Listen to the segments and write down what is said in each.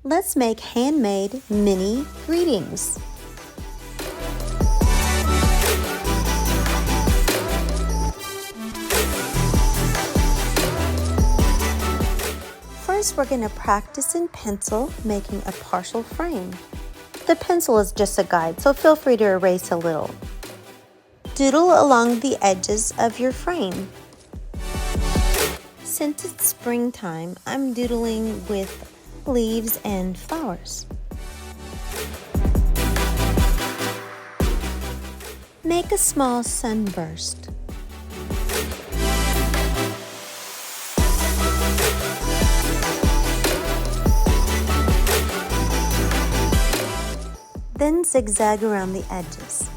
Let's make handmade mini greetings. First, we're going to practice in pencil making a partial frame. The pencil is just a guide, so feel free to erase a little. Doodle along the edges of your frame. Since it's springtime, I'm doodling with leaves and flowers. Make a small sunburst. Then zigzag around the edges.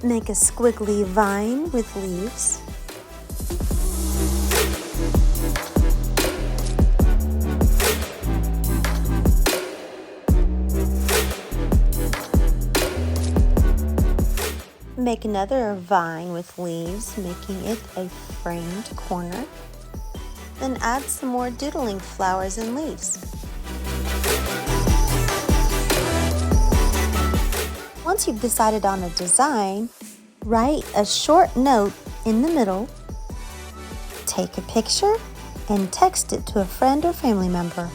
Make a squiggly vine with leaves. Make another vine with leaves, making it a framed corner. Then add some more doodling flowers and leaves. Once you've decided on a design, write a short note in the middle, take a picture, and text it to a friend or family member.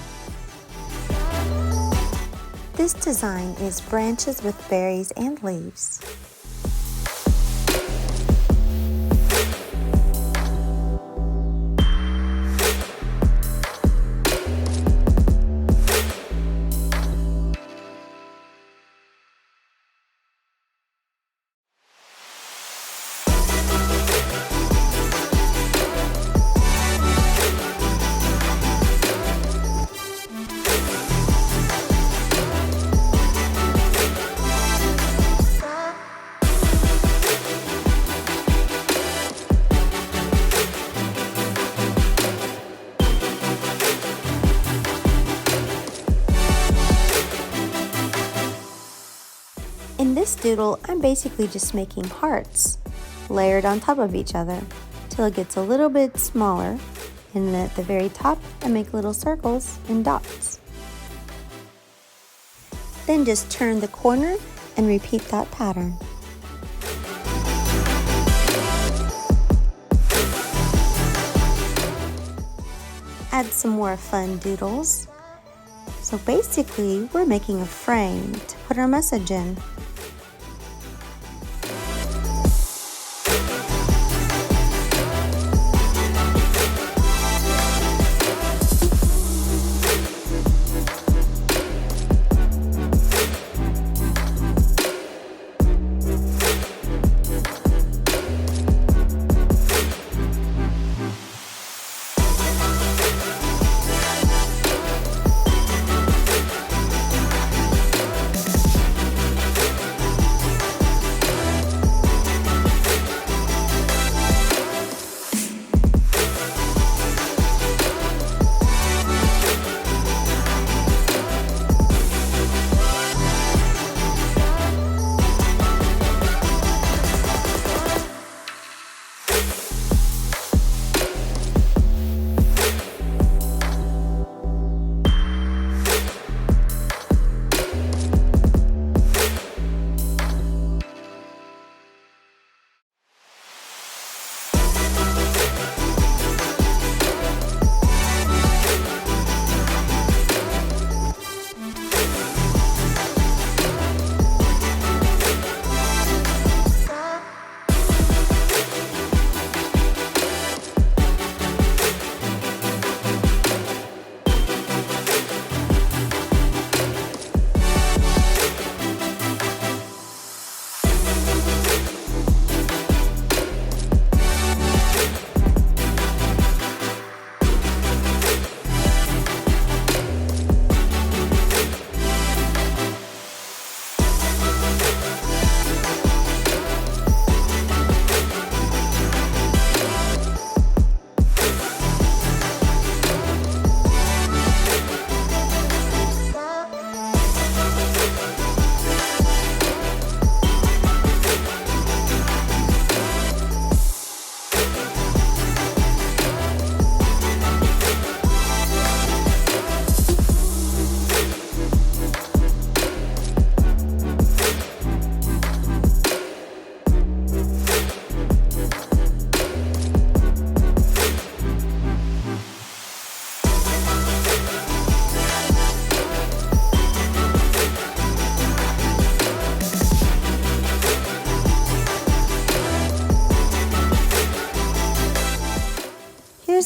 This design is branches with berries and leaves. In this doodle, I'm basically just making hearts layered on top of each other till it gets a little bit smaller, and then at the very top I make little circles and dots. Then just turn the corner and repeat that pattern. Add some more fun doodles. So basically, we're making a frame to put our message in.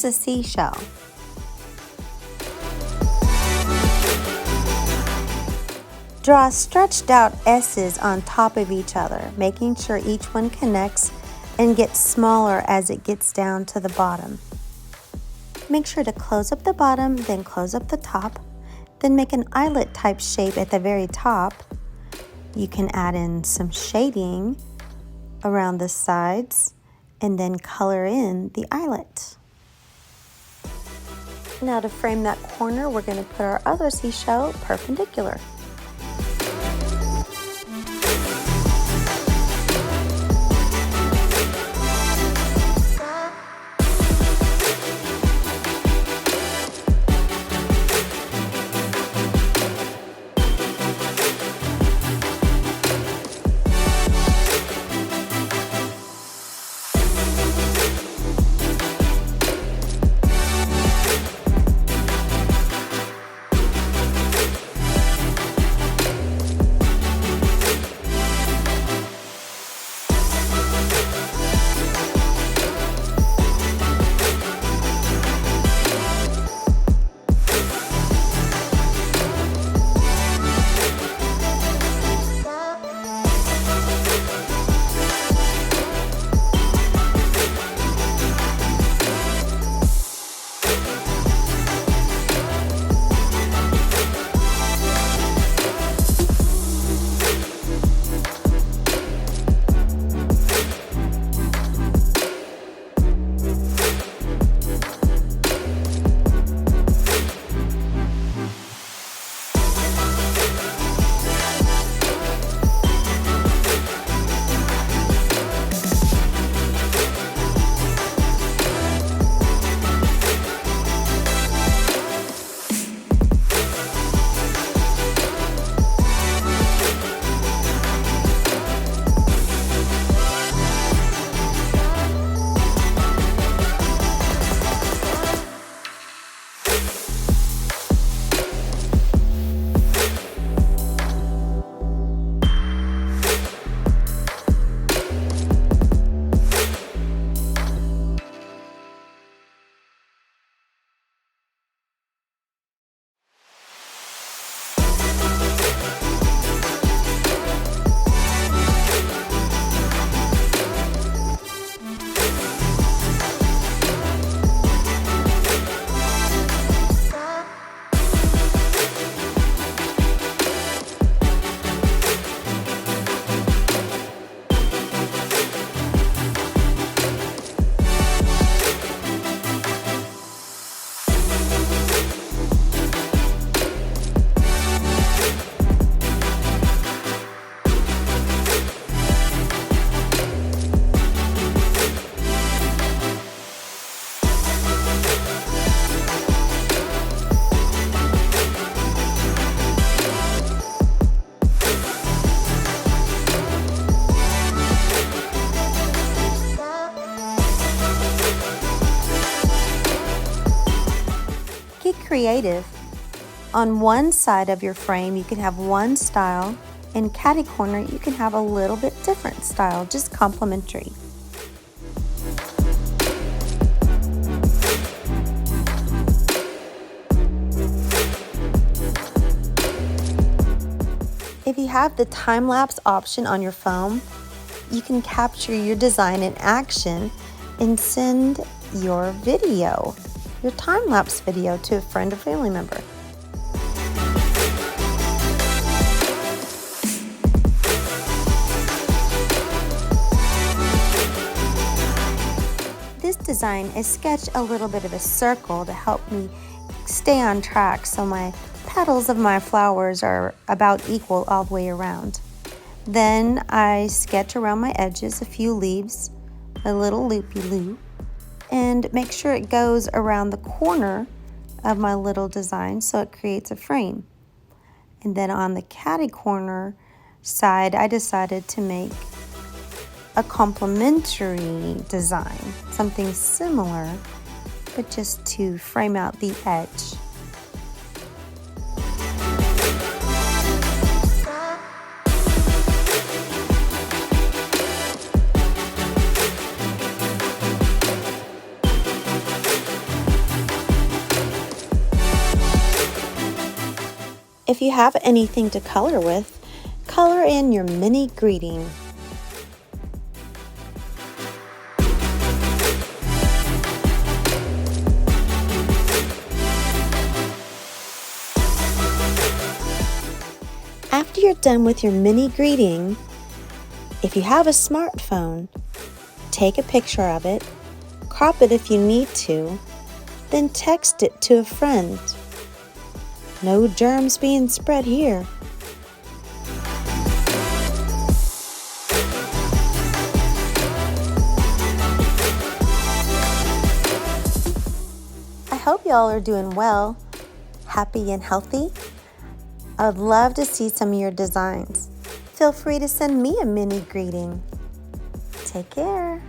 Here's a seashell. Draw stretched out S's on top of each other, making sure each one connects and gets smaller as it gets down to the bottom. Make sure to close up the bottom, then close up the top, then make an eyelet type shape at the very top. You can add in some shading around the sides and then color in the eyelet. Now to frame that corner, we're going to put our other seashell perpendicular. Creative. On one side of your frame you can have one style, and catty corner you can have a little bit different style, just complementary. If you have the time-lapse option on your phone, you can capture your design in action and send your video, your time-lapse video, to a friend or family member. This design, I sketched a little bit of a circle to help me stay on track, so my petals of my flowers are about equal all the way around. Then I sketch around my edges a few leaves, a little loopy-loop, and make sure it goes around the corner of my little design so it creates a frame. And then on the catty corner side, I decided to make a complementary design, something similar, but just to frame out the edge. If you have anything to color with, color in your mini greeting. After you're done with your mini greeting, if you have a smartphone, take a picture of it, crop it if you need to, then text it to a friend. No germs being spread here. I hope y'all are doing well, happy and healthy. I would love to see some of your designs. Feel free to send me a mini greeting. Take care.